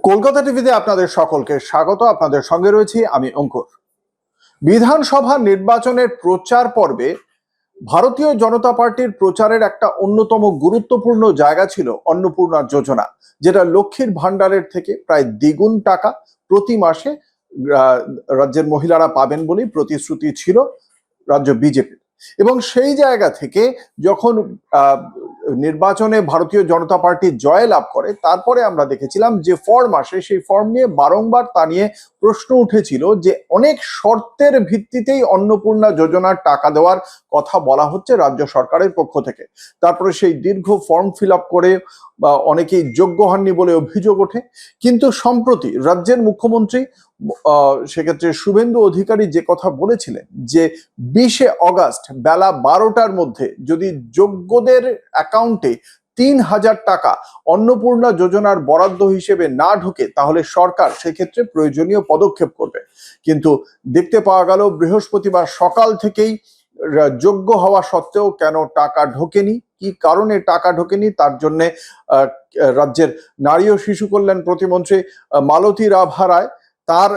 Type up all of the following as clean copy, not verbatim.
কলকাতা টিভিতে আপনাদের সকলকে স্বাগত। আপনাদের সঙ্গে রয়েছি আমি অঙ্কুর। বিধানসভা নির্বাচনের প্রচার পর্বে ভারতীয় জনতা পার্টির প্রচারের একটা অন্যতম গুরুত্বপূর্ণ জায়গা ছিল অন্নপূর্ণা যোজনা, যেটা লক্ষ্মীর ভান্ডারের থেকে প্রায় দ্বিগুণ টাকা প্রতি মাসে রাজ্যের মহিলারা পাবেন বলেই প্রতিশ্রুতি ছিল রাজ্য বিজেপির। এবং সেই জায়গা থেকে যখন নির্বাচনে ভারতীয় জনতা পার্টি জয় লাভ করে, তারপরে আমরা দেখেছিলাম যে ফর্ম আসে, সেই ফর্ম নিয়ে বারংবার তা নিয়ে প্রশ্ন উঠেছিল যে অনেক শর্তের ভিত্তিতেই অন্নপূর্ণা যোজনার টাকা দেওয়ার কথা বলা হচ্ছে রাজ্য সরকারের পক্ষ থেকে। তারপরে সেই দীর্ঘ ফর্ম ফিল আপ করে বা অনেকেই যোগ্য হননি বলে অভিযোগ ওঠে। কিন্তু সম্প্রতি রাজ্যের মুখ্যমন্ত্রী সেক্ষেত্রে শুভেন্দু অধিকারী যে কথা বলেছিলেন যে 20শে অগাস্ট বেলা 12টার মধ্যে যদি যোগ্যদের অ্যাকাউন্টে 3000 টাকা অন্নপূর্ণা যোজনার বরাদ্দ হিসেবে না ঢোকে, তাহলে সরকার সেক্ষেত্রে প্রয়োজনীয় পদক্ষেপ করবে। কিন্তু দেখতে পাওয়া গেল বৃহস্পতিবার সকাল থেকেই যোগ্য হওয়া সত্ত্বেও কেন টাকা ঢোকেনি, কি কারণে টাকা ঢোকেনি, তার জন্য রাজ্যের নারী ও শিশু কল্যাণ প্রতিমন্ত্রী মালতী রাভা রায় তার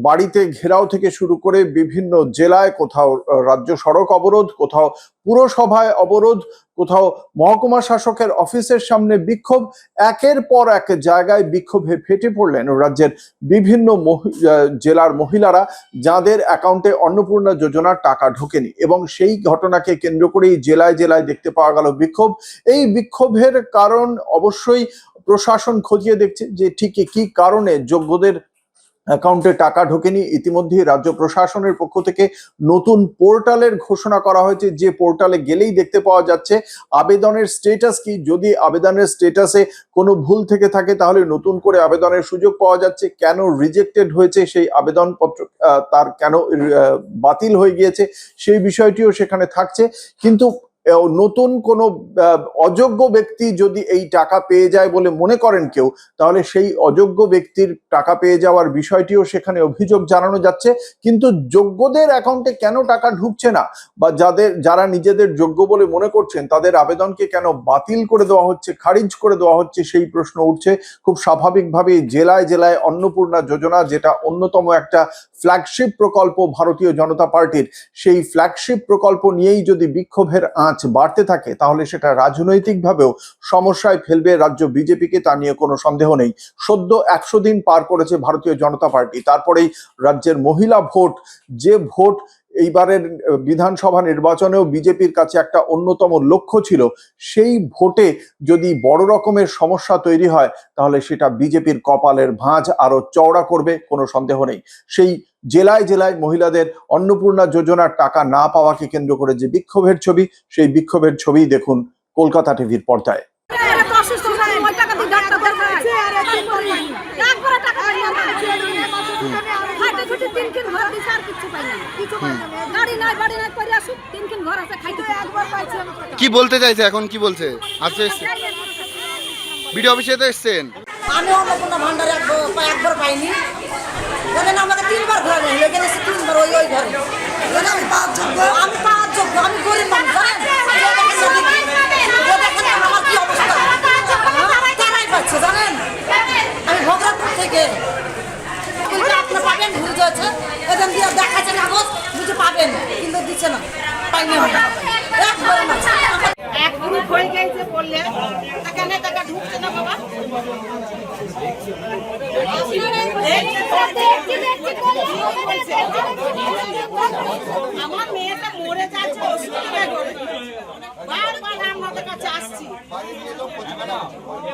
বাড়িতে ঘেরাও থেকে শুরু করে বিভিন্ন জেলায় কোথাও রাজ্য সড়ক অবরোধ, কোথাও পুরসভায় অবরোধ, কোথাও মহকুমা শাসকের অফিসের সামনে বিক্ষোভ, একের পর এক জায়গায় বিক্ষোভে ফেটে পড়লেন রাজ্যের বিভিন্ন জেলার মহিলারা যাদের অ্যাকাউন্টে অন্নপূর্ণা যোজনার টাকা ঢোকেনি। এবং সেই ঘটনাকে কেন্দ্র করেই জেলায় জেলায় দেখতে পাওয়া গেল বিক্ষোভ। এই বিক্ষোভের কারণ অবশ্যই প্রশাসন খতিয়ে দেখছে যে ঠিক কি কারণে যোগ্যদের অ্যাকাউন্টে টাকা ঢোকেনি। ইতিমধ্যেই রাজ্য প্রশাসনের পক্ষ থেকে নতুন পোর্টালের ঘোষণা করা হয়েছে, যে পোর্টালে গেলেই দেখতে পাওয়া যাচ্ছে আবেদনের স্টেটাস কি। যদি আবেদনের স্টেটাসে কোনো ভুল থেকে থাকে তাহলে নতুন করে আবেদনের সুযোগ পাওয়া যাচ্ছে, কেন রিজেক্টেড হয়েছে সেই আবেদনপত্র, তার কেন বাতিল হয়ে গিয়েছে সেই বিষয়টিও সেখানে থাকছে। কিন্তু নতুন কোনো অযোগ্য ব্যক্তি যদি এই টাকা পেয়ে যায় বলে মনে করেন কেউ, তাহলে সেই অযোগ্য ব্যক্তির টাকা পেয়ে যাওয়ার বিষয়টিও সেখানে অভিযোগ জানানো যাচ্ছে। কিন্তু যোগ্যদের অ্যাকাউন্টে কেন টাকা ঢুকছে না, বা যারা নিজেদের যোগ্য বলে মনে করছেন তাদের আবেদনকে কেন বাতিল করে দেওয়া হচ্ছে, খারিজ করে দেওয়া হচ্ছে, সেই প্রশ্ন উঠছে। খুব স্বাভাবিকভাবেই জেলায় জেলায় অন্নপূর্ণা যোজনা, যেটা অন্যতম একটা ফ্ল্যাগশিপ প্রকল্প ভারতীয় জনতা পার্টির, সেই ফ্ল্যাগশিপ প্রকল্প নিয়েই যদি বিক্ষোভের আঁচ বাড়তে থাকে তাহলে সেটা রাজনৈতিকভাবেও সমস্যায় ফেলবে রাজ্য বিজেপিকে, তা নিয়ে কোনো সন্দেহ নেই। সদ্য 100 দিন পার করেছে ভারতীয় জনতা পার্টি, তারপরেই রাজ্যের মহিলা ভোট, যে ভোট এইবারের বিধানসভা নির্বাচনেও বিজেপির কাছে একটা অন্যতম লক্ষ্য ছিল, সেই ভোটে যদি বড় রকমের সমস্যা তৈরি হয় তাহলে সেটা বিজেপির কপালের ভাঁজ আরো চওড়া করবে, কোনো সন্দেহ নেই। সেই জেলায় জেলায় মহিলাদের অন্নপূর্ণা যোজনার টাকা না পাওয়াকে কেন্দ্র করে যে বিক্ষোভের ছবি, সেই বিক্ষোভের ছবি দেখুন কলকাতা টিভির পর্দায়। কি বলতে চাইছে এখন, কি বলছে? আজকে বিডিও অফিসে তো এসছেন। আমি অন্নপূর্ণা ভান্ডারে একবার পাইনি, আমাকে 3বার ঘরে নিয়ে গেছে, 3বার ওই ঘরে। আমি পাওয়ার যোগ্য, আমি গরিব মানুষ, আমার কি অবস্থা তারাই পাচ্ছে জানেন। আমি ভগরাপুর থেকে আপনার পাবেন, ভুল যাচ্ছে এখান দিয়ে দেখাচ্ছে কাগজ, বুঝে পাবেন, কিন্তু দিচ্ছে না, পাইনি একবারে না। এক গ্রুপ হয়ে গেছে বললে এখানে টাকা ঢুকছে না বাবা। আমার মেয়েটা মরে যাচ্ছে, বারবার আমাদের কাছে আসছি।